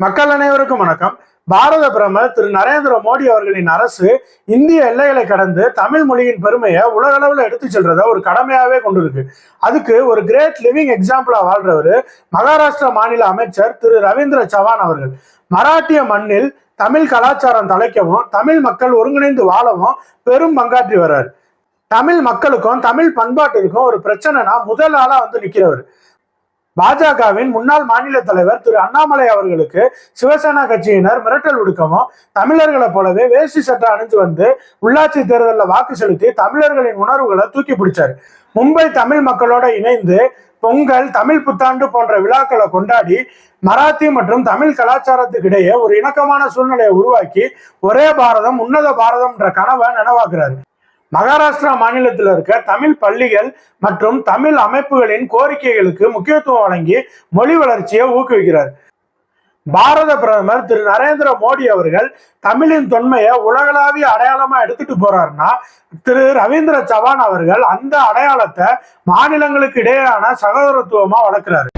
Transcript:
மக்கள் அனைவருக்கும் வணக்கம். பாரத பிரதமர் திரு நரேந்திர மோடி அவர்களின் அரசு இந்திய எல்லைகளை கடந்து தமிழ் மொழியின் பெருமையை உலக அளவில் எடுத்து செல்றத ஒரு கடமையாவே கொண்டு இருக்கு. அதுக்கு ஒரு கிரேட் லிவிங் எக்ஸாம்பிளா வாழ்றவர் மகாராஷ்டிரா மாநில அமைச்சர் திரு ரவீந்திர சவான் அவர்கள். மராட்டிய மண்ணில் தமிழ் கலாச்சாரம் தலைக்கவும் தமிழ் மக்கள் ஒருங்கிணைந்து வாழவும் பெரும் பங்காற்றி வர்றார். தமிழ் மக்களுக்கும் தமிழ் பண்பாட்டிற்கும் ஒரு பிரச்சனைனா முதல் ஆளா நிக்கிறவர். பாஜகவின் முன்னாள் மாநில தலைவர் திரு அண்ணாமலை அவர்களுக்கு சிவசேனா கட்சியினர் மிரட்டல் விடுக்கவும், தமிழர்களை போலவே வேஷ்டி சட்டை அணிஞ்சு உள்ளாட்சி தேர்தலில் வாக்கு செலுத்தி தமிழர்களின் உணர்வுகளை தூக்கி பிடிச்சார். மும்பை தமிழ் மக்களோட இணைந்து பொங்கல், தமிழ் புத்தாண்டு போன்ற விழாக்களை கொண்டாடி மராத்தி மற்றும் தமிழ் கலாச்சாரத்துக்கு இடையே ஒரு இணக்கமான சூழ்நிலையை உருவாக்கி ஒரே பாரதம் உன்னத பாரதம் என்ற கனவை நினைவாக்குறாரு. மகாராஷ்டிரா மாநிலத்தில் இருக்க தமிழ் பள்ளிகள் மற்றும் தமிழ் அமைப்புகளின் கோரிக்கைகளுக்கு முக்கியத்துவம் வழங்கி மொழி வளர்ச்சியை ஊக்குவிக்கிறார். பாரத பிரதமர் திரு நரேந்திர மோடி அவர்கள் தமிழின் தொன்மையை உலகளாவிய அடையாளமா எடுத்துட்டு போறாருன்னா, திரு ரவீந்திர சவான் அவர்கள் அந்த அடையாளத்தை மாநிலங்களுக்கு இடையேயான சகோதரத்துவமா வளர்க்கிறாரு.